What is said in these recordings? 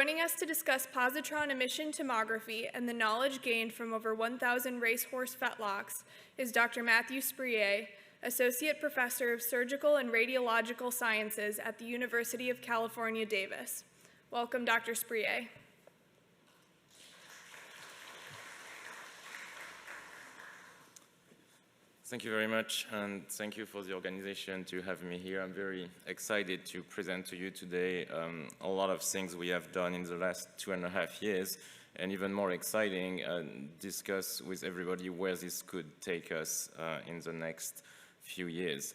Joining us to discuss positron emission tomography and the knowledge gained from over 1,000 racehorse fetlocks is Dr. Mathieu Spriet, Associate Professor of Surgical and Radiological Sciences at the University of California, Davis. Welcome, Dr. Spriet. Thank you very much, and thank you for the organization to have me here. I'm very excited to present to you today a lot of things we have done in the last 2.5 years, and even more exciting, discuss with everybody where this could take us in the next few years.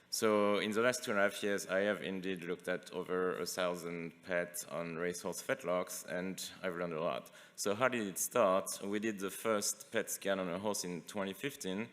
So in the last 2.5 years, I have indeed looked at over 1,000 PET on racehorse fetlocks, and I've learned a lot. So how did it start? We did the first PET scan on a horse in 2015.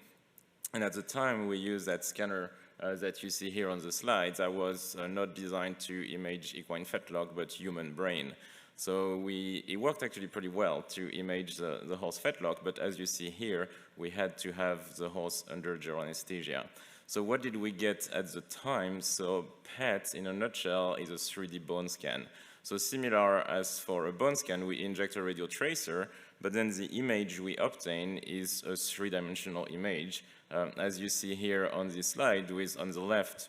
And at the time, we used that scanner that you see here on the slides. That was not designed to image equine fetlock, but human brain. So it worked actually pretty well to image the horse fetlock, but as you see here, we had to have the horse under general anesthesia. So what did we get at the time? So PET, in a nutshell, is a 3D bone scan. So similar as for a bone scan, we inject a radio tracer, but then the image we obtain is a three-dimensional image. As you see here on this slide, with on the left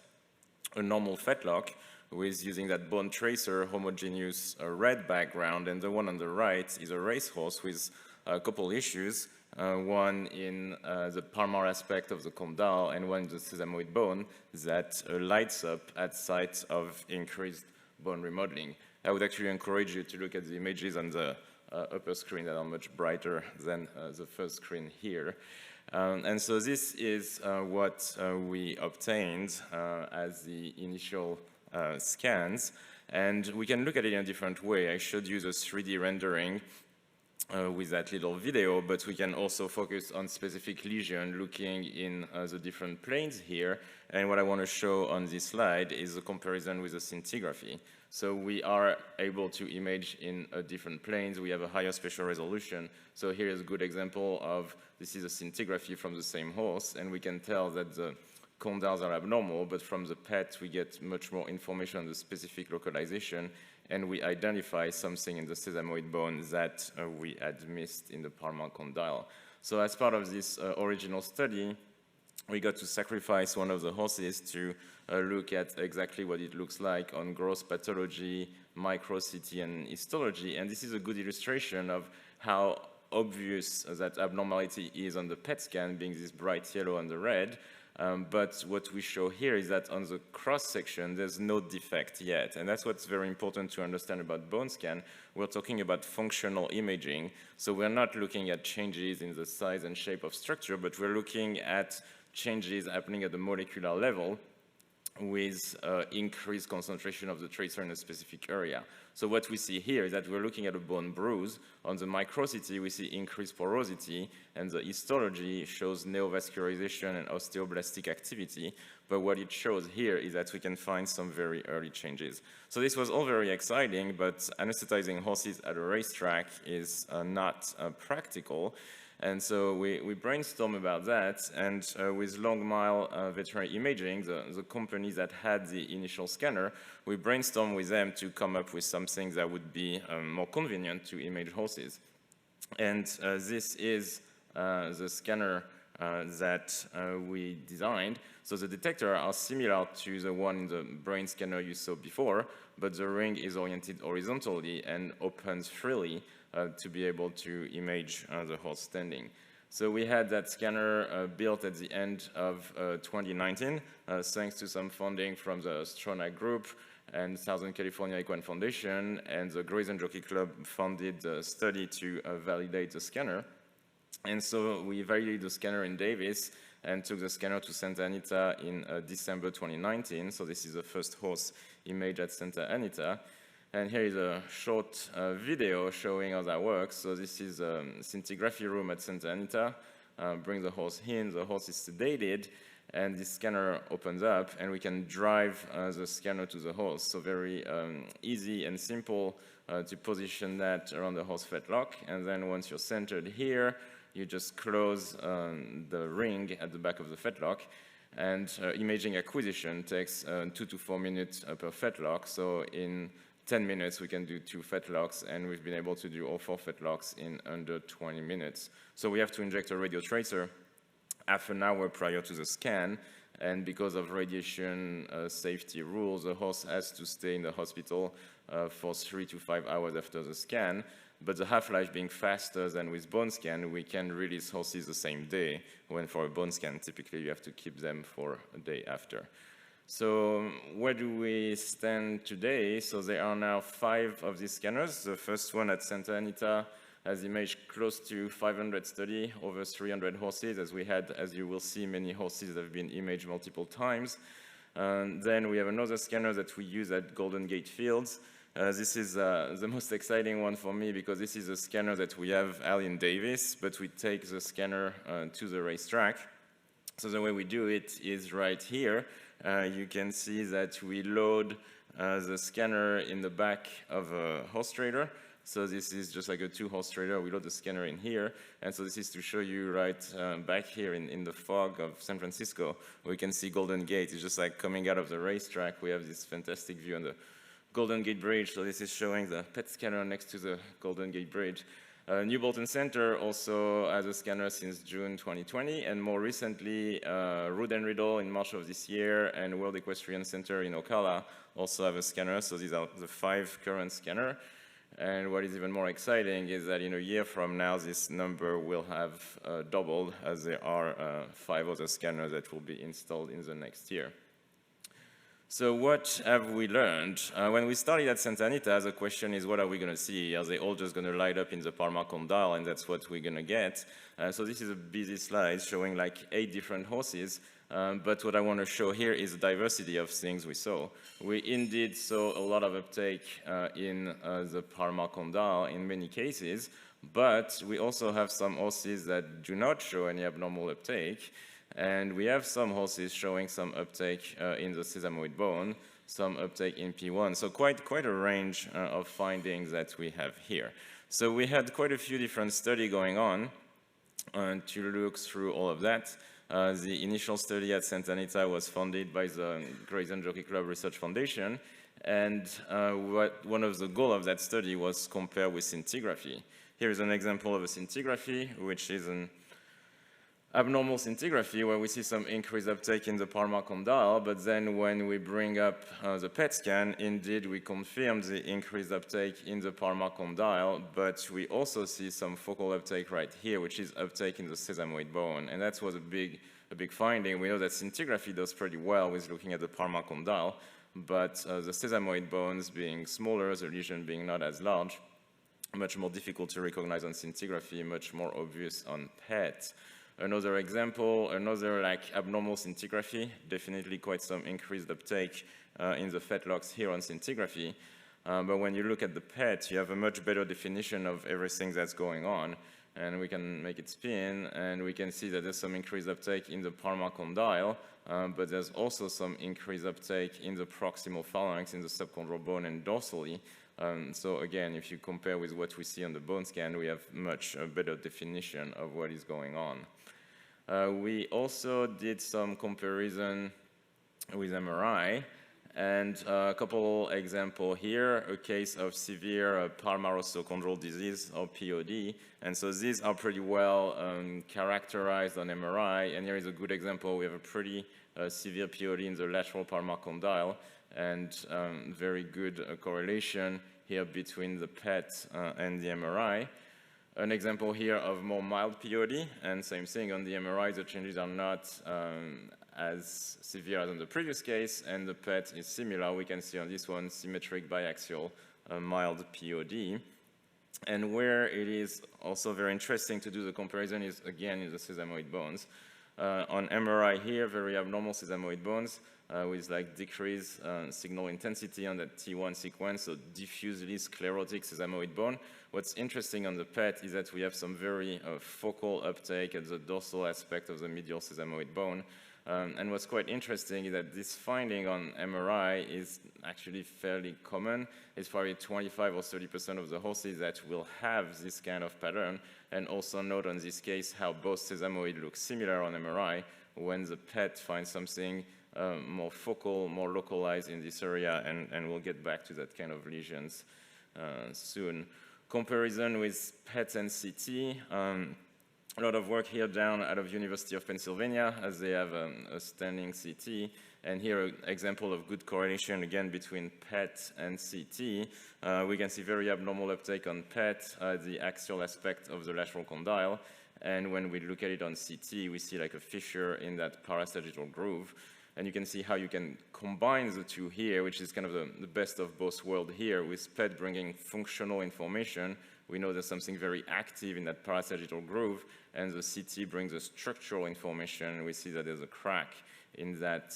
a normal fetlock with using that bone tracer homogeneous red background, and the one on the right is a racehorse with a couple issues, one in the palmar aspect of the condyle and one in the sesamoid bone that lights up at sight of increased bone remodeling. I would actually encourage you to look at the images on the upper screen that are much brighter than the first screen here. And so this is what we obtained as the initial scans. And we can look at it in a different way. I showed you the 3D rendering with that little video, but we can also focus on specific lesion looking in the different planes here. And what I want to show on this slide is a comparison with the scintigraphy. So we are able to image in different planes. We have a higher spatial resolution. So here is a good example of, this is a scintigraphy from the same horse, and we can tell that the condyles are abnormal, but from the PET we get much more information on the specific localization, and we identify something in the sesamoid bone that we had missed in the palmar condyle. So as part of this original study, we got to sacrifice one of the horses to look at exactly what it looks like on gross pathology, MicroCT, and histology. And this is a good illustration of how obvious that abnormality is on the PET scan, being this bright yellow and the red. But what we show here is that on the cross-section, there's no defect yet. And that's what's very important to understand about bone scan. We're talking about functional imaging. So we're not looking at changes in the size and shape of structure, but we're looking at changes happening at the molecular level with increased concentration of the tracer in a specific area. So what we see here is that we're looking at a bone bruise. On the MicroCT, we see increased porosity, and the histology shows neovascularization and osteoblastic activity. But what it shows here is that we can find some very early changes. So this was all very exciting, but anesthetizing horses at a racetrack is not practical. And so we brainstormed about that, and with Long Mile Veterinary Imaging, the company that had the initial scanner, we brainstormed with them to come up with something that would be more convenient to image horses. And this is the scanner that we designed. So the detectors are similar to the one in the brain scanner you saw before, but the ring is oriented horizontally and opens freely to be able to image the horse standing. So we had that scanner built at the end of 2019, thanks to some funding from the Stronach Group and Southern California Equine Foundation, and the Grayson Jockey Club funded the study to validate the scanner. And so we validated the scanner in Davis and took the scanner to Santa Anita in December 2019. So this is the first horse image at Santa Anita. And here is a short video showing how that works. So this is a scintigraphy room at Santa Anita. Bring the horse in, the horse is sedated, and the scanner opens up, and we can drive the scanner to the horse. So very easy and simple to position that around the horse fetlock. And then once you're centered here, you just close the ring at the back of the fetlock. And imaging acquisition takes 2 to 4 minutes per fetlock. So in 10 minutes, we can do 2 Fetlocks, and we've been able to do all 4 Fetlocks in under 20 minutes. So we have to inject a radio tracer half an hour prior to the scan, and because of radiation safety rules, the horse has to stay in the hospital for 3 to 5 hours after the scan. But the half-life being faster than with bone scan, we can release horses the same day, when for a bone scan, typically you have to keep them for a day after. So where do we stand today? So there are now 5 of these scanners. The first one at Santa Anita has imaged close to 500 studies, over 300 horses, as we had, as you will see, many horses that have been imaged multiple times. Then we have another scanner that we use at Golden Gate Fields. This is the most exciting one for me because this is a scanner that we have in Davis, but we take the scanner to the racetrack. So the way we do it is right here. You can see that we load the scanner in the back of a horse trailer. So this is just like a 2-horse trailer. We load the scanner in here. And so this is to show you right back here in the fog of San Francisco, where you can see Golden Gate. It's just like coming out of the racetrack. We have this fantastic view on the Golden Gate Bridge. So this is showing the PET scanner next to the Golden Gate Bridge. New Bolton Center also has a scanner since June 2020, and more recently, Rood and Riddle in March of this year, and World Equestrian Center in Ocala also have a scanner. So these are the 5 current scanners. And what is even more exciting is that in a year from now, this number will have doubled, as there are 5 other scanners that will be installed in the next year. So what have we learned? When we started at Santa Anita, the question is, what are we going to see? Are they all just going to light up in the Palmar Condyle, and that's what we're going to get? So this is a busy slide showing like 8 different horses. But what I want to show here is the diversity of things we saw. We indeed saw a lot of uptake in the Palmar Condyle in many cases, but we also have some horses that do not show any abnormal uptake. And we have some horses showing some uptake in the sesamoid bone, some uptake in P1. So quite a range of findings that we have here. So we had quite a few different studies going on to look through all of that. The initial study at Santa Anita was funded by the Grayson Jockey Club Research Foundation. And one of the goals of that study was compare with scintigraphy. Here is an example of a scintigraphy, which is an abnormal scintigraphy where we see some increased uptake in the Palmar Condyle, but then when we bring up the PET scan, indeed we confirm the increased uptake in the Palmar Condyle, but we also see some focal uptake right here, which is uptake in the sesamoid bone, and that was a big finding. We know that scintigraphy does pretty well with looking at the Palmar Condyle, but the sesamoid bones being smaller, the lesion being not as large, much more difficult to recognize on scintigraphy, much more obvious on PET. Another example, another like abnormal scintigraphy, definitely quite some increased uptake in the Fetlocks here on scintigraphy. But when you look at the PET, you have a much better definition of everything that's going on. And we can make it spin, and we can see that there's some increased uptake in the Palmar Condyle, but there's also some increased uptake in the proximal phalanx, in the subchondral bone and dorsally. So again, if you compare with what we see on the bone scan, we have much better definition of what is going on. We also did some comparison with MRI, and a couple examples here, a case of severe palmarostochondral disease, or POD, and so these are pretty well characterized on MRI, and here is a good example. We have a pretty severe POD in the lateral palmar condyle, and very good correlation here between the PET and the MRI. An example here of more mild POD, and same thing on the MRI, the changes are not as severe as in the previous case, and the PET is similar. We can see on this one symmetric biaxial mild POD. And where it is also very interesting to do the comparison is again in the sesamoid bones. On MRI here, very abnormal sesamoid bones with like decreased signal intensity on that T1 sequence, so diffusely sclerotic sesamoid bone. What's interesting on the PET is that we have some very focal uptake at the dorsal aspect of the medial sesamoid bone. And what's quite interesting is that this finding on MRI is actually fairly common. It's probably 25 or 30% of the horses that will have this kind of pattern. And also note on this case how both sesamoid look similar on MRI when the PET finds something more focal, more localized in this area, and we'll get back to that kind of lesions soon. Comparison with PET and CT. A lot of work here down out of University of Pennsylvania, as they have a standing CT. And here, an example of good correlation, again, between PET and CT. We can see very abnormal uptake on PET, the axial aspect of the lateral condyle. And when we look at it on CT, we see like a fissure in that parasagittal groove. And you can see how you can combine the two here, which is kind of the best of both worlds here, with PET bringing functional information. We know there's something very active in that parasagittal groove, and the CT brings the structural information. We see that there's a crack in that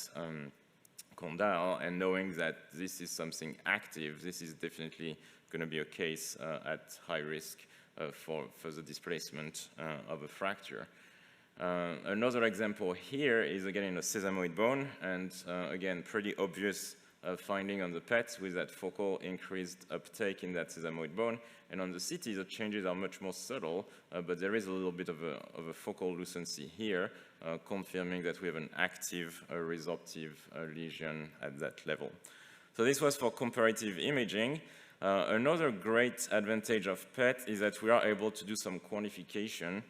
condyle, and knowing that this is something active, this is definitely going to be a case at high risk for further displacement of a fracture. Another example here is again in a sesamoid bone, and again, pretty obvious finding on the PET with that focal increased uptake in that sesamoid bone. And on the CT, the changes are much more subtle, but there is a little bit of a focal lucency here, confirming that we have an active resorptive lesion at that level. So this was for comparative imaging. Another great advantage of PET is that we are able to do some quantification.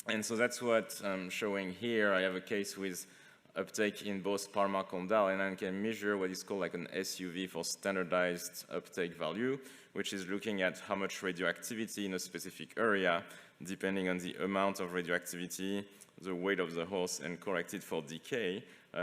And so that's what I'm showing here. I have a case with uptake in both palmar condyle, and I can measure what is called like an SUV for standardized uptake value, which is looking at how much radioactivity in a specific area, depending on the amount of radioactivity, the weight of the horse, and corrected for decay.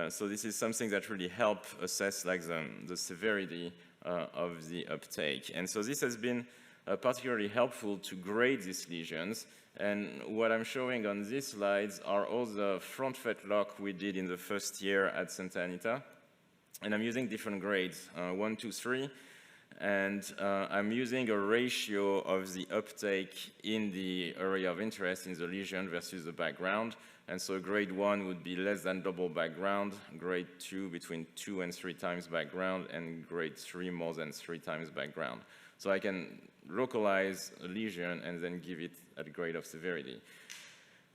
So this is something that really helps assess like the severity of the uptake. And so this has been particularly helpful to grade these lesions. And what I'm showing on these slides are all the front fetlock we did in the first year at Santa Anita. And I'm using different grades, 1, 2, 3. And I'm using a ratio of the uptake in the area of interest in the lesion versus the background. And so grade 1 would be less than double background, grade 2 between 2 and 3 times background, and grade 3 more than 3 times background. So I can localize a lesion and then give it a grade of severity.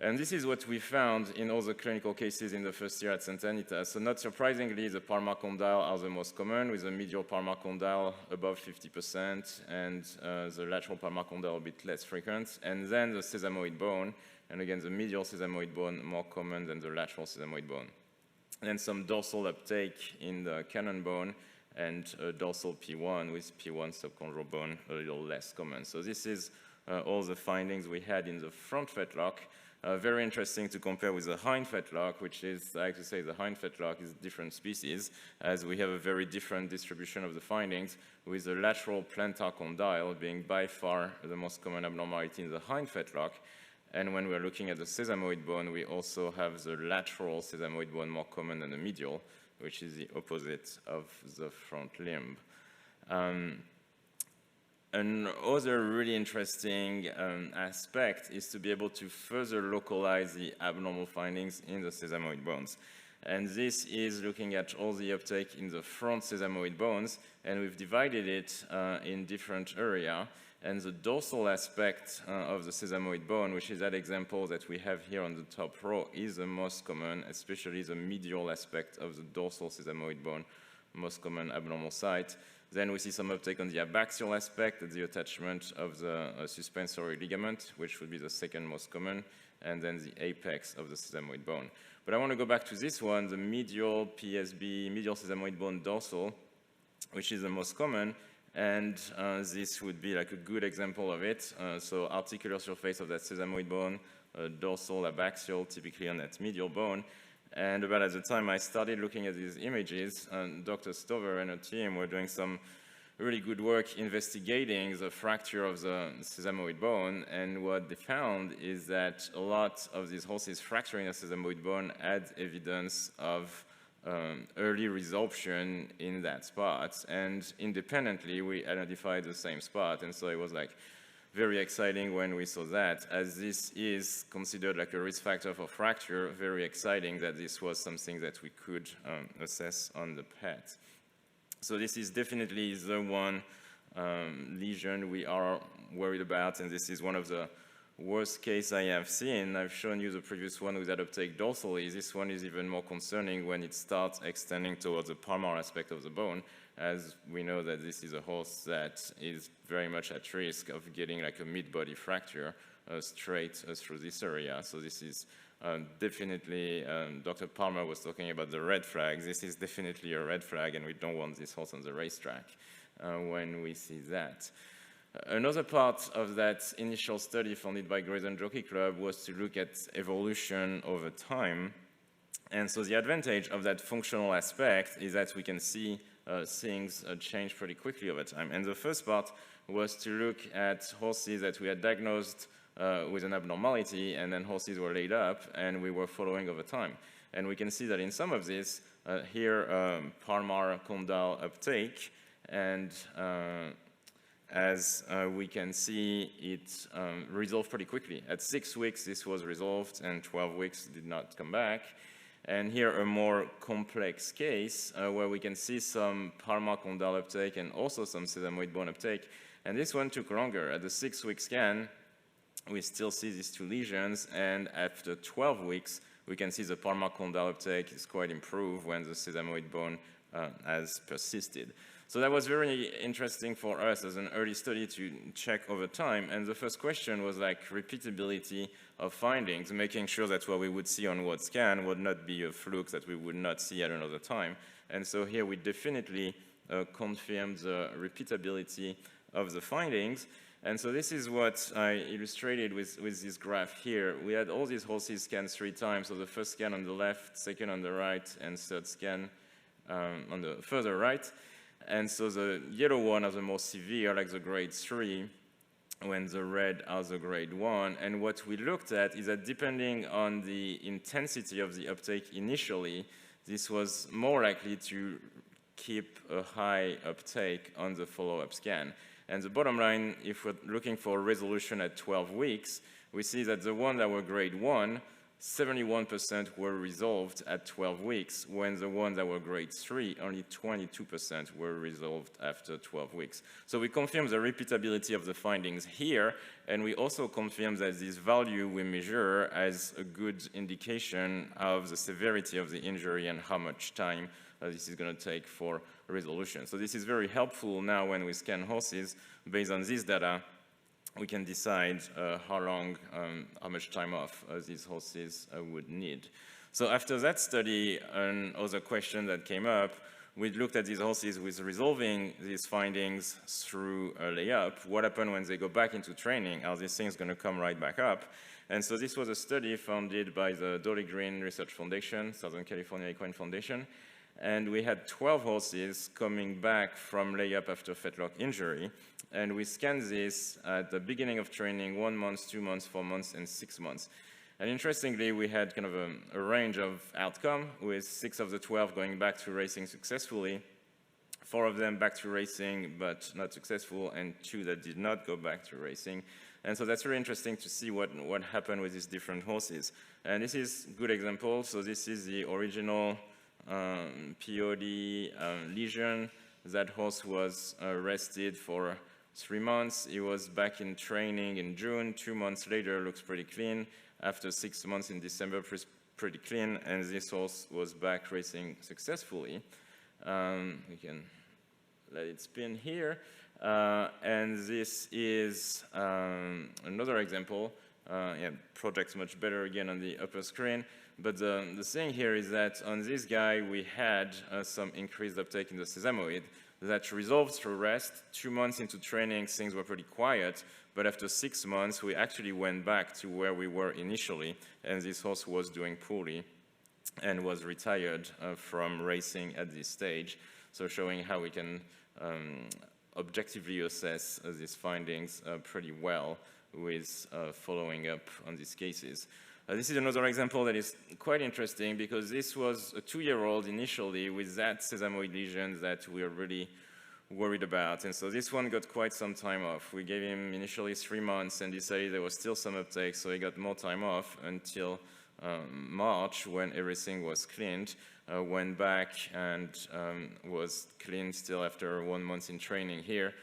And this is what we found in all the clinical cases in the first year at Santa Anita. So not surprisingly, the palmar condyle are the most common, with the medial palmar condyle above 50%, and the lateral palmar condyle a bit less frequent. And then the sesamoid bone, and again, the medial sesamoid bone more common than the lateral sesamoid bone. And then some dorsal uptake in the cannon bone, and dorsal P1 with P1 subchondral bone a little less common. So this is all the findings we had in the front fetlock. Very interesting to compare with the hind fetlock, which is, I like to say the hind fetlock is a different species, as we have a very different distribution of the findings, with the lateral plantar condyle being by far the most common abnormality in the hind fetlock. And when we're looking at the sesamoid bone, we also have the lateral sesamoid bone more common than the medial, which is the opposite of the front limb. Another really interesting aspect is to be able to further localize the abnormal findings in the sesamoid bones. And this is looking at all the uptake in the front sesamoid bones, and we've divided it in different areas. And the dorsal aspect of the sesamoid bone, which is that example that we have here on the top row, is the most common, especially the medial aspect of the dorsal sesamoid bone, most common abnormal site. Then we see some uptake on the abaxial aspect, the attachment of the suspensory ligament, which would be the second most common, and then the apex of the sesamoid bone. But I want to go back to this one, the medial PSB, medial sesamoid bone dorsal, which is the most common. And this would be like a good example of it. So articular surface of that sesamoid bone, dorsal, abaxial, typically on that medial bone. And about at the time I started looking at these images, Dr. Stover and her team were doing some really good work investigating the fracture of the sesamoid bone. And what they found is that a lot of these horses fracturing a sesamoid bone had evidence of early resorption in that spot, and independently we identified the same spot. And so it was like very exciting when we saw that, as this is considered like a risk factor for fracture. Very exciting that this was something that we could assess on the PET. So this is definitely the one lesion we are worried about, and this is one of the worst case I have seen. I've shown you the previous one with that uptake dorsally. This one is even more concerning when it starts extending towards the palmar aspect of the bone, as we know that this is a horse that is very much at risk of getting like a mid-body fracture straight through this area. So this is definitely, Dr. Palmer was talking about the red flags. This is definitely a red flag, and we don't want this horse on the racetrack when we see that. Another part of that initial study funded by Grayson Jockey Club was to look at evolution over time. And so the advantage of that functional aspect is that we can see things change pretty quickly over time. And the first part was to look at horses that we had diagnosed with an abnormality, and then horses were laid up, and we were following over time. And we can see that in some of these, here, palmar condyle uptake, and as we can see, it resolved pretty quickly. At 6 weeks, this was resolved, and 12 weeks did not come back. And here, a more complex case where we can see some palmar condyle uptake and also some sesamoid bone uptake. And this one took longer. At the 6-week scan, we still see these two lesions, and after 12 weeks, we can see the palmar condyle uptake is quite improved when the sesamoid bone has persisted. So that was very interesting for us as an early study to check over time. And the first question was like repeatability of findings, making sure that what we would see on one scan would not be a fluke that we would not see at another time. And so here we definitely confirmed the repeatability of the findings. And so this is what I illustrated with this graph here. We had all these horses scanned 3 times. So the first scan on the left, second on the right, and third scan on the further right. And so the yellow one are the more severe, like the grade 3, when the red are the grade 1. And what we looked at is that depending on the intensity of the uptake initially, this was more likely to keep a high uptake on the follow-up scan. And the bottom line, if we're looking for resolution at 12 weeks, we see that the ones that were grade 1, 71% were resolved at 12 weeks, when the ones that were grade 3, only 22% were resolved after 12 weeks. So we confirm the repeatability of the findings here, and we also confirm that this value we measure as a good indication of the severity of the injury and how much time this is going to take for resolution. So this is very helpful now when we scan horses. Based on this data, we can decide how much time off these horses would need. So after that study, another question that came up, we looked at these horses with resolving these findings through a layup. What happened when they go back into training? Are these things going to come right back up? And so this was a study funded by the Dolly Green Research Foundation, Southern California Equine Foundation. And we had 12 horses coming back from layup after fetlock injury. And we scanned this at the beginning of training, 1 month, 2 months, 4 months, and 6 months. And interestingly, we had kind of a range of outcome, with 6 of the 12 going back to racing successfully, 4 of them back to racing but not successful, and 2 that did not go back to racing. And so that's really interesting to see what happened with these different horses. And this is a good example. So this is the original POD lesion. That horse was rested for 3 months. He was back in training in June. 2 months later, looks pretty clean. After 6 months in December, pretty clean. And this horse was back racing successfully. We can let it spin here. And this is another example. Projects much better again on the upper screen. But the thing here is that on this guy, we had some increased uptake in the sesamoid that resolved through rest. 2 months into training, things were pretty quiet. But after 6 months, we actually went back to where we were initially. And this horse was doing poorly and was retired from racing at this stage. So showing how we can objectively assess these findings pretty well with following up on these cases. This is another example that is quite interesting because this was a 2-year-old initially with that sesamoid lesion that we are really worried about. And so this one got quite some time off. We gave him initially 3 months and decided there was still some uptake, so he got more time off until March when everything was cleaned. Went back and was clean still after 1 month in training here.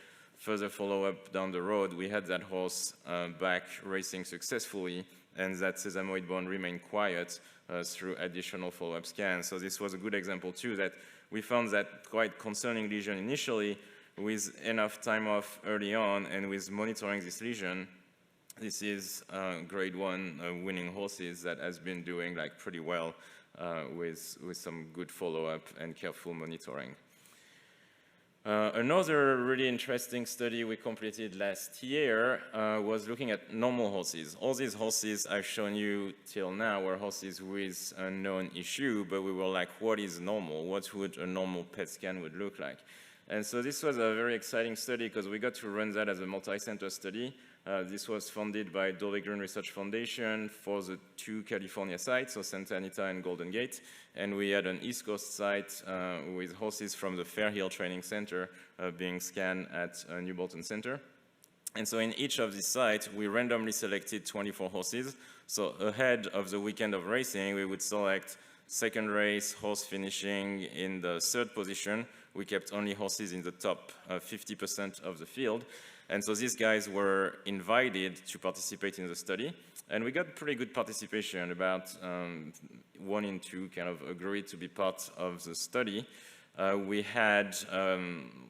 further follow-up down the road, we had that horse back racing successfully, and that sesamoid bone remained quiet through additional follow-up scans. So this was a good example too, that we found that quite concerning lesion initially with enough time off early on, and with monitoring this lesion, this is grade 1 winning horses that has been doing like pretty well with some good follow-up and careful monitoring. Another really interesting study we completed last year was looking at normal horses. All these horses I've shown you till now were horses with a known issue, but we were like, what is normal? What would a normal PET scan would look like? And so this was a very exciting study because we got to run that as a multi-center study. This was funded by Dolly Green Research Foundation for the 2 California sites, so Santa Anita and Golden Gate. And we had an East Coast site with horses from the Fairhill Training Center being scanned at New Bolton Center. And so in each of these sites, we randomly selected 24 horses. So ahead of the weekend of racing, we would select second race horse finishing in the 3rd position. We kept only horses in the top 50% of the field. And so these guys were invited to participate in the study. And we got pretty good participation. About 1 in 2 kind of agreed to be part of the study. We had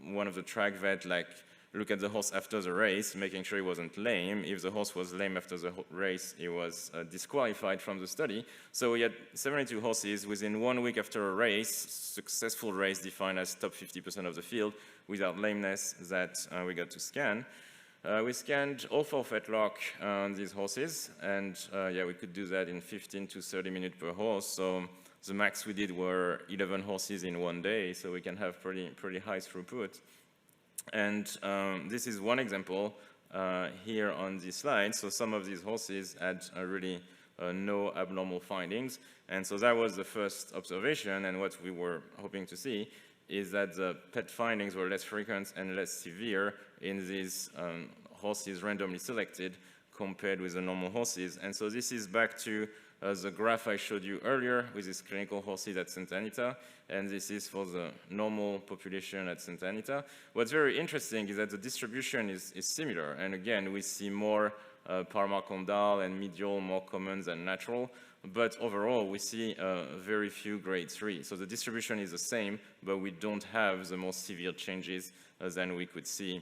one of the track vet like look at the horse after the race, making sure he wasn't lame. If the horse was lame after the race, he was disqualified from the study. So we had 72 horses within 1 week after a race, successful race defined as top 50% of the field, without lameness that we got to scan. We scanned all 4 Fetlock on these horses, and yeah, we could do that in 15 to 30 minutes per horse. So the max we did were 11 horses in 1 day, so we can have pretty high throughput. And this is one example here on this slide. So some of these horses had really no abnormal findings. And so that was the first observation. And what we were hoping to see is that the PET findings were less frequent and less severe in these horses randomly selected compared with the normal horses. And so this is back to the graph I showed you earlier with these clinical horses at Santa Anita, and this is for the normal population at Santa Anita. What's very interesting is that the distribution is similar, and again, we see more palmar condyle and medial more common than natural, but overall, we see very few grade 3. So the distribution is the same, but we don't have the more severe changes than we could see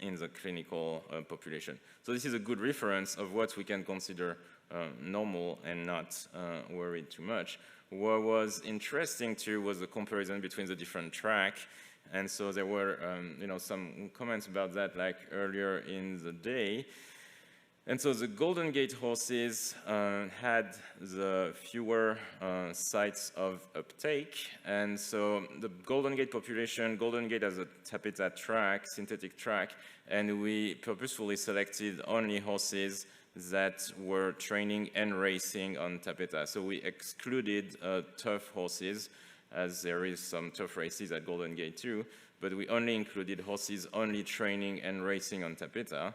in the clinical population. So this is a good reference of what we can consider normal and not worried too much. What was interesting too was the comparison between the different track, and so there were some comments about that like earlier in the day. And so the Golden Gate horses had the fewer sites of uptake, and so the Golden Gate population, Golden Gate has a tapetum track, synthetic track, and we purposefully selected only horses that were training and racing on tapetum. So we excluded turf horses, as there is some turf races at Golden Gate too, but we only included horses only training and racing on tapetum.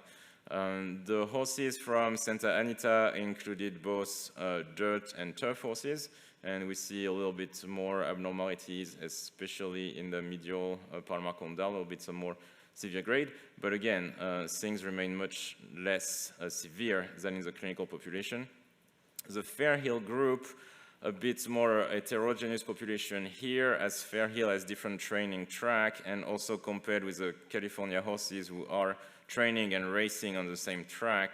The horses from Santa Anita included both dirt and turf horses, and we see a little bit more abnormalities, especially in the medial palmar condyle, a little bit some more severe grade, but again, things remain much less severe than in the clinical population. The Fairhill group, a bit more heterogeneous population here, as Fairhill has different training track, and also compared with the California horses who are training and racing on the same track,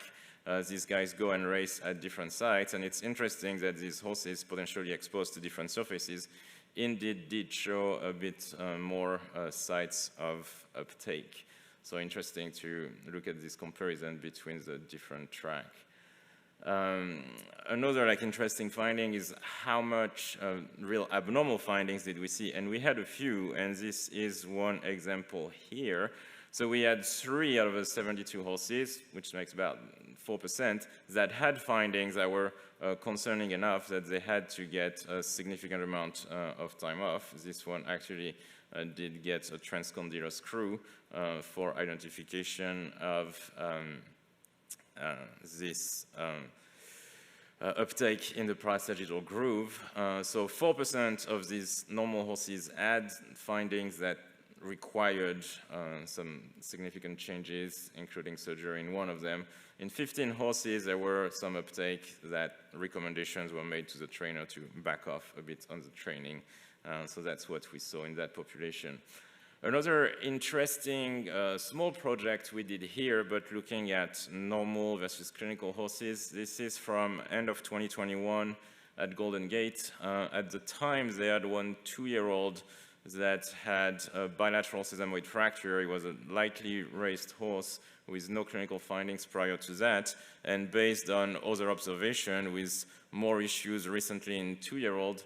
these guys go and race at different sites, and it's interesting that these horses potentially exposed to different surfaces indeed did show a bit more sites of uptake. So interesting to look at this comparison between the different track. Another interesting finding is how much real abnormal findings did we see, and we had a few, and this is one example here. So we had 3 out of the 72 horses, which makes about 4%, that had findings that were concerning enough that they had to get a significant amount of time off. This one actually did get a transcondylar screw for identification of this uptake in the parasagittal groove. So 4% of these normal horses had findings that required some significant changes, including surgery in one of them. In 15 horses, there were some uptake that recommendations were made to the trainer to back off a bit on the training. So that's what we saw in that population. Another interesting small project we did here, but looking at normal versus clinical horses. This is from end of 2021 at Golden Gate. At the time, they had one 2-year-old that had a bilateral sesamoid fracture. He was a lightly raised horse with no clinical findings prior to that. And based on other observation with more issues recently in 2-year-old,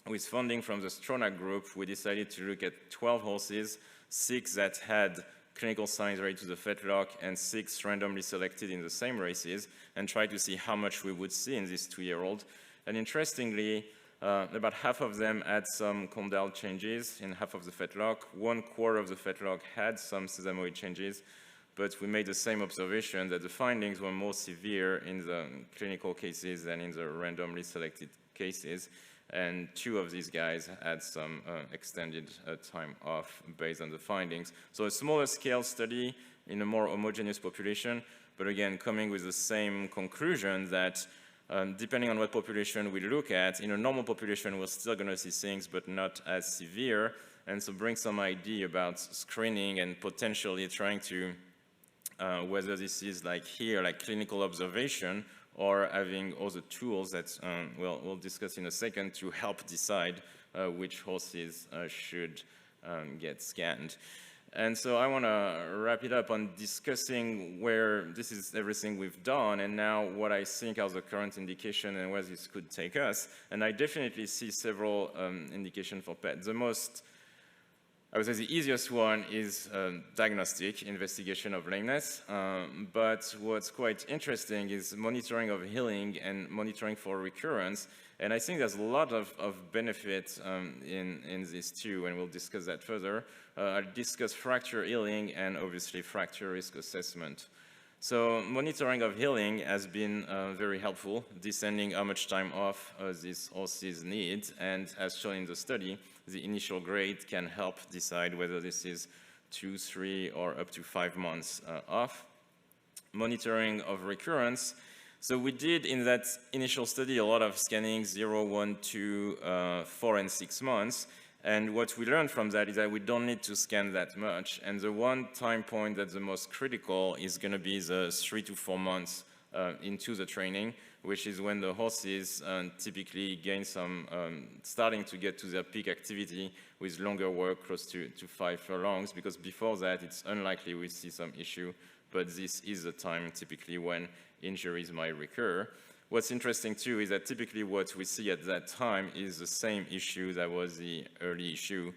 with funding from the Stronach group, we decided to look at 12 horses, 6 that had clinical signs related to the Fetlock, and 6 randomly selected in the same races, and try to see how much we would see in this 2-year-old. And interestingly, about half of them had some condyle changes in half of the Fetlock. 1/4 of the Fetlock had some sesamoid changes, but we made the same observation that the findings were more severe in the clinical cases than in the randomly selected cases. And 2 of these guys had some extended time off based on the findings. So a smaller scale study in a more homogeneous population, but again, coming with the same conclusion that depending on what population we look at, in a normal population, we're still going to see things, but not as severe. And so bring some idea about screening and potentially trying to, whether this is like here, like clinical observation, or having all the tools that we'll discuss in a second to help decide which horses should get scanned. And so I want to wrap it up on discussing where this is everything we've done, and now what I think are the current indication and where this could take us. And I definitely see several indications for PET. The most, I would say the easiest one is diagnostic investigation of lameness, but what's quite interesting is monitoring of healing and monitoring for recurrence, and I think there's a lot of benefit in this too, and we'll discuss that further. I'll discuss fracture healing and obviously fracture risk assessment. So monitoring of healing has been very helpful, descending how much time off these horses need, and as shown in the study, the initial grade can help decide whether this is 2, 3, or up to 5 months off. Monitoring of recurrence. So we did in that initial study a lot of scanning 0, 1, 2, 4, and 6 months. And what we learned from that is that we don't need to scan that much. And the one time point that's the most critical is going to be the 3 to 4 months into the training, which is when the horses typically gain some, starting to get to their peak activity with longer work, close to 5 furlongs, because before that, it's unlikely we see some issue, but this is the time typically when injuries might recur. What's interesting too is that typically what we see at that time is the same issue that was the early issue.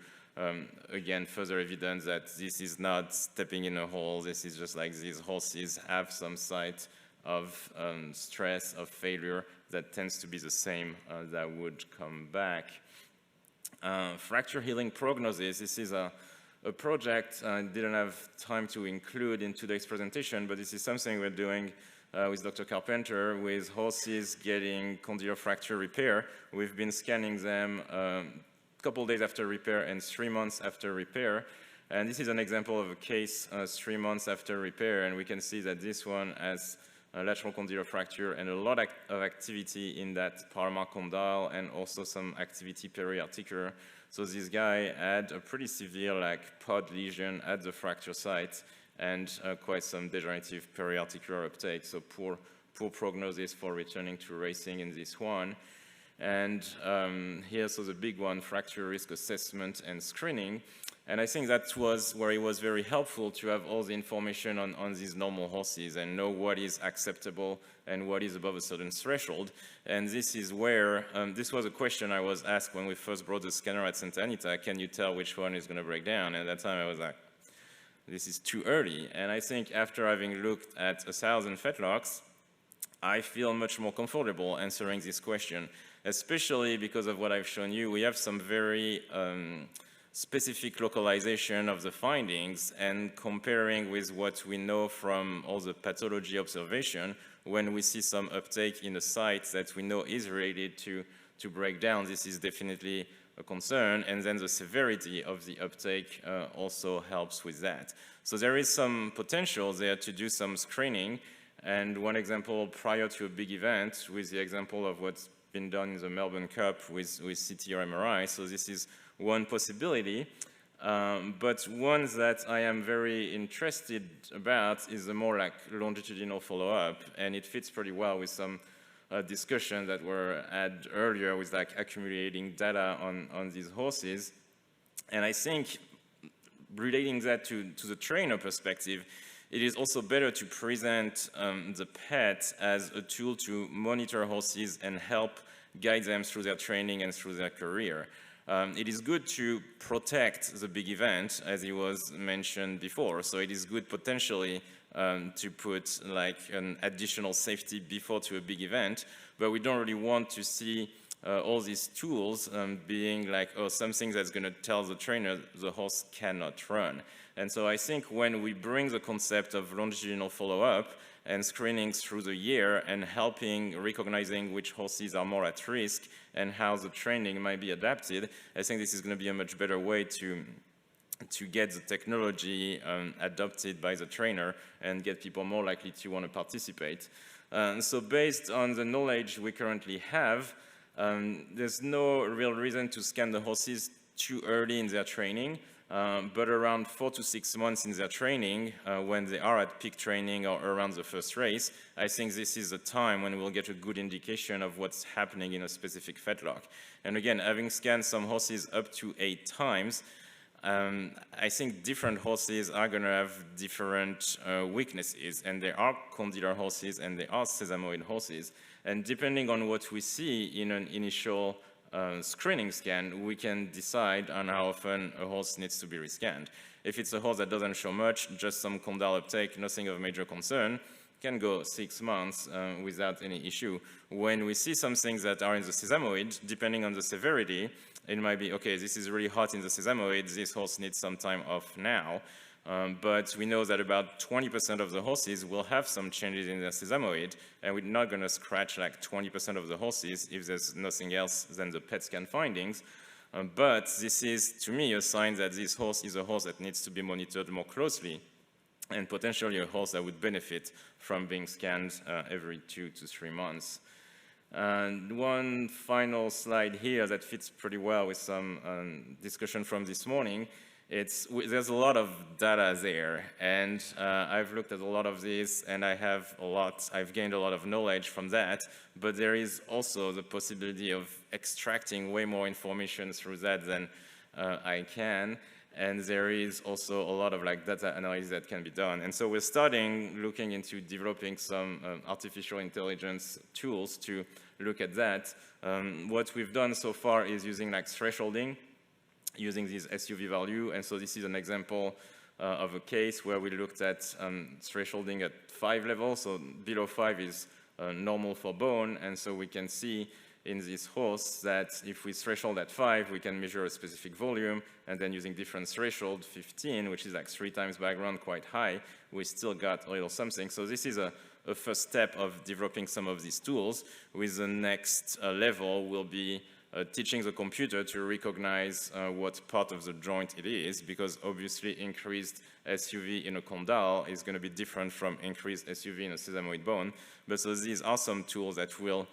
Again, further evidence that this is not stepping in a hole, this is just like these horses have some site of stress, of failure that tends to be the same that would come back. Fracture healing prognosis, this is a project I didn't have time to include in today's presentation, but this is something we're doing with Dr. Carpenter with horses getting condylar fracture repair. We've been scanning them a couple days after repair and 3 months after repair. And this is an example of a case 3 months after repair, and we can see that this one has a lateral condylar fracture and a lot of activity in that palmar condyle and also some activity periarticular. So this guy had a pretty severe pod lesion at the fracture site and quite some degenerative periarticular uptake, so poor prognosis for returning to racing in this one. And here's the big one, fracture risk assessment and screening. And I think that was where it was very helpful to have all the information on these normal horses and know what is acceptable and what is above a certain threshold. And this is where, this was a question I was asked when we first brought the scanner at Santa Anita, can you tell which one is going to break down? And at that time I was like, this is too early. And I think after having looked at 1,000 Fetlocks, I feel much more comfortable answering this question, especially because of what I've shown you. We have some very specific localization of the findings, and comparing with what we know from all the pathology observation, when we see some uptake in a site that we know is related to breakdown, this is definitely a concern, and then the severity of the uptake also helps with that. So there is some potential there to do some screening, and one example prior to a big event with the example of what's been done in the Melbourne Cup with CT or MRI. So this is one possibility, but one that I am very interested about is the more like longitudinal follow-up, and it fits pretty well with some discussion that were had earlier with like accumulating data on these horses. And I think relating that to the trainer perspective, it is also better to present the PET as a tool to monitor horses and help guide them through their training and through their career. It is good to protect the big event, as it was mentioned before. So it is good potentially to put like an additional safety before to a big event, but we don't really want to see all these tools being like, oh, something that's going to tell the trainer the horse cannot run. And so I think when we bring the concept of longitudinal follow-up and screening through the year and helping recognizing which horses are more at risk and how the training might be adapted, I think this is going to be a much better way to get the technology adopted by the trainer and get people more likely to want to participate. So based on the knowledge we currently have, there's no real reason to scan the horses too early in their training, but around 4 to 6 months in their training, when they are at peak training or around the first race, I think this is a time when we'll get a good indication of what's happening in a specific fetlock. And again, having scanned some horses up to 8 times, I think different horses are going to have different weaknesses, and there are condylar horses and there are sesamoid horses. And depending on what we see in an initial screening scan, we can decide on how often a horse needs to be rescanned. If it's a horse that doesn't show much, just some condyle uptake, nothing of major concern, can go 6 months without any issue. When we see some things that are in the sesamoid, depending on the severity, it might be, okay, this is really hot in the sesamoid, this horse needs some time off now. But we know that about 20% of the horses will have some changes in their sesamoid, and we're not going to scratch like 20% of the horses if there's nothing else than the PET scan findings. But this is, to me, a sign that this horse is a horse that needs to be monitored more closely, and potentially a horse that would benefit from being scanned every 2 to 3 months. And one final slide here that fits pretty well with some discussion from this morning. There's a lot of data there, and I've looked at a lot of these, and I've gained a lot of knowledge from that, but there is also the possibility of extracting way more information through that than I can, and there is also a lot of like data analysis that can be done. And so we're looking into developing some artificial intelligence tools to look at that. What we've done so far is using like thresholding, using this SUV value. And so this is an example of a case where we looked at thresholding at 5 levels. So below 5 is normal for bone. And so we can see in this horse that if we threshold at 5, we can measure a specific volume. And then using different threshold, 15, which is like 3 times background, quite high, we still got a little something. So this is a first step of developing some of these tools. With the next level will be teaching the computer to recognize what part of the joint it is, because obviously increased SUV in a condyle is going to be different from increased SUV in a sesamoid bone. But so these are some tools that will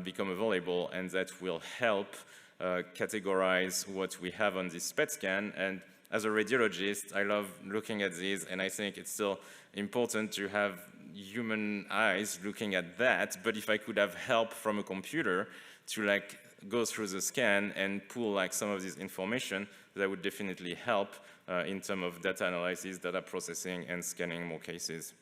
become available and that will help categorize what we have on this PET scan. And as a radiologist, I love looking at these, and I think it's still important to have human eyes looking at that. But if I could have help from a computer to like go through the scan and pull like some of this information, that would definitely help in terms of data analysis, data processing, and scanning more cases.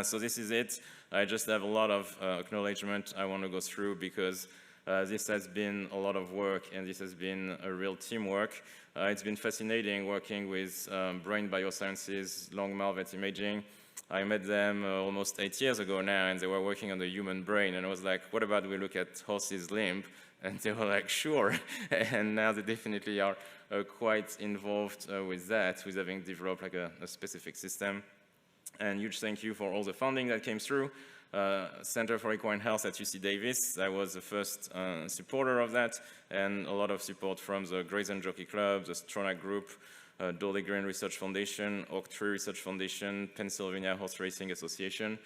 So this is it. I just have a lot of acknowledgement I want to go through, because this has been a lot of work, and this has been a real teamwork. It's been fascinating working with Brain Biosciences, Long Malvet Imaging. I met them almost 8 years ago now, and they were working on the human brain, and I was like, what about we look at horses' limb? And they were like, sure. And now they definitely are quite involved with that, with having developed like a specific system. And huge thank you for all the funding that came through. Center for Equine Health at UC Davis, I was the first supporter of that, and a lot of support from the Grayson Jockey Club, the Stronach Group, Dolly Green Research Foundation, Oak Tree Research Foundation, Pennsylvania Horse Racing Association,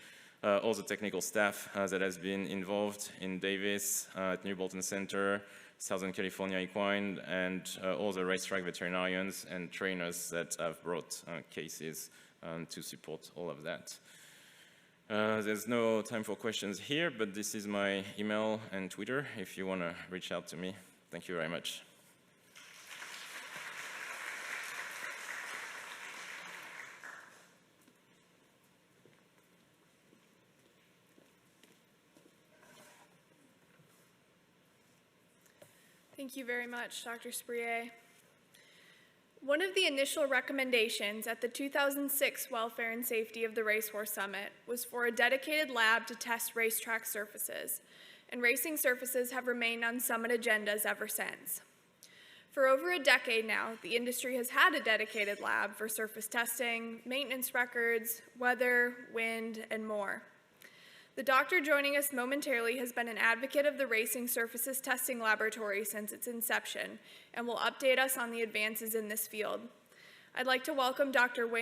all the technical staff that has been involved in Davis, at New Bolton Center, Southern California Equine, and all the racetrack veterinarians and trainers that have brought cases to support all of that. There's no time for questions here, but this is my email and Twitter if you want to reach out to me. Thank you very much. Thank you very much, Dr. Spriet. One of the initial recommendations at the 2006 Welfare and Safety of the Racehorse Summit was for a dedicated lab to test racetrack surfaces, and racing surfaces have remained on summit agendas ever since. For over a decade now, the industry has had a dedicated lab for surface testing, maintenance records, weather, wind, and more. The doctor joining us momentarily has been an advocate of the Racing Surfaces Testing Laboratory since its inception and will update us on the advances in this field. I'd like to welcome Dr. Wayne